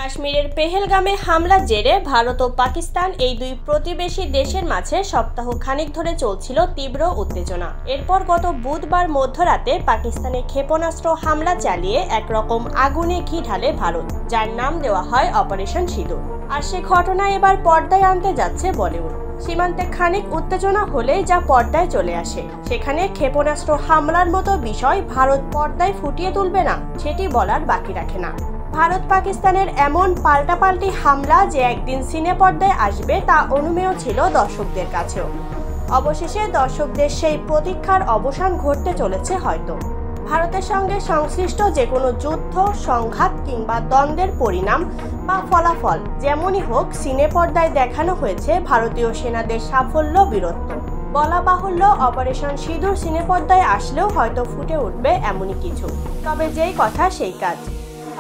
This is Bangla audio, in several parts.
কাশ্মীরের পেহেলগামে হামলার জেরে ভারত ও পাকিস্তান এই দুই প্রতিবেশী দেশের মাঝে সপ্তাহ খানিক ধরে চলছিল তীব্র উত্তেজনা। এরপর গত বুধবার মধ্যরাতে পাকিস্তানে ক্ষেপণাস্ত্র হামলা চালিয়ে একরকম আগুনে ঘি ঢালে ভারত, যার নাম দেওয়া হয় অপারেশন সিঁদুর। আর সে ঘটনা এবার পর্দায় আনতে যাচ্ছে বলিউড। সীমান্তে খানিক উত্তেজনা হলেই যা পর্দায় চলে আসে, সেখানে ক্ষেপণাস্ত্র হামলার মতো বিষয় ভারত পর্দায় ফুটিয়ে তুলবে না, সেটি বলার বাকি রাখে না। ভারত পাকিস্তানের এমন পাল্টাপাল্টি হামলা যে একদিন সিনে পর্দায় আসবে তা অনুমেয় ছিল দর্শকদের কাছেও। অবশেষে দর্শকদের সেই প্রতীক্ষার অবসান ঘটতে চলেছে হয়তো। ভারতের সঙ্গে সংশ্লিষ্ট যে কোনো যুদ্ধ, সংঘাত কিংবা দ্বন্দ্বের পরিণাম বা ফলাফল যেমনই হোক, সিনে পর্দায় দেখানো হয়েছে ভারতীয় সেনাদের সাফল্য, বীরত্ব। বলা বাহুল্য, অপারেশন সিঁদুর সিনে পর্দায় আসলেও হয়তো ফুটে উঠবে এমনই কিছু। তবে যেই কথা সেই কাজ।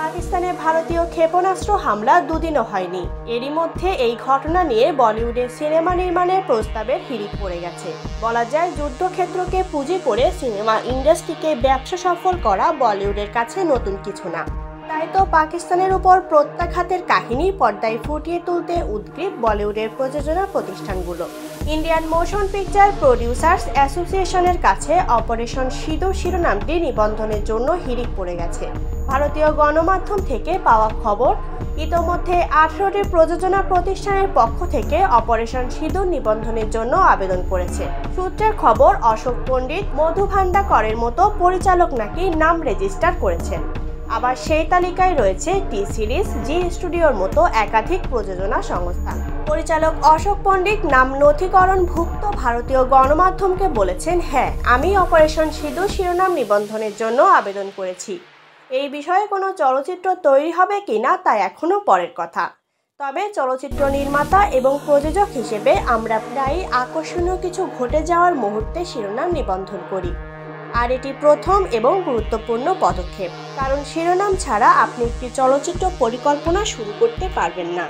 পাকিস্তানে ভারতীয় ক্ষেপণাস্ত্র হামলা দুদিনও হয়নি, এরই মধ্যে এই ঘটনা নিয়ে বলিউডে সিনেমা নির্মাণের প্রস্তাবের হিড়িক পড়ে গেছে। বলা যায়, যুদ্ধক্ষেত্রকে পুঁজি করে সিনেমা ইন্ডাস্ট্রিকে ব্যবসা সফল করা বলিউডের কাছে নতুন কিছু না। তাই তো পাকিস্তানের উপর প্রত্যাঘাতের কাহিনী পর্দায় ফুটিয়ে তুলতে উদ্গ্রীব বলিউডের প্রযোজনা প্রতিষ্ঠানগুলো। ইন্ডিয়ান মোশন পিকচার প্রডিউসার্স অ্যাসোসিয়েশনের কাছে অপারেশন সিঁদুর শিরোনামটি নিবন্ধনের জন্য হিড়িক পড়ে গেছে। ভারতীয় গণমাধ্যম থেকে পাওয়া খবর, ইতোমধ্যে 18টি প্রযোজনা প্রতিষ্ঠানের পক্ষ থেকে অপারেশন সিঁদুর নিবন্ধনের জন্য আবেদন করেছে। সূত্রের খবর, অশোক পণ্ডিত, মধু ভান্ডাকরের মতো পরিচালক নাকি নাম রেজিস্টার করেছেন। আবার সেই তালিকায় রয়েছে টি সিরিজ, জি স্টুডিওর মতো একাধিক প্রযোজনা সংস্থা। পরিচালক অশোক পণ্ডিত নাম নথিকরণভুক্ত ভারতীয় গণমাধ্যমকে বলেছেন, হ্যাঁ, আমি অপারেশন সিঁদুর শিরোনাম নিবন্ধনের জন্য আবেদন করেছি। এই বিষয়ে কোনো চলচ্চিত্র তৈরি হবে কিনা তা এখনও পরের কথা। তবে চলচ্চিত্র নির্মাতা এবং প্রযোজক হিসেবে আমরা প্রায়ই আকর্ষণীয় কিছু ঘটে যাওয়ার মুহূর্তে শিরোনাম নিবন্ধন করি। আর এটি প্রথম এবং গুরুত্বপূর্ণ পদক্ষেপ, কারণ শিরোনাম ছাড়া আপনি একটি চলচ্চিত্র পরিকল্পনা শুরু করতে পারবেন না।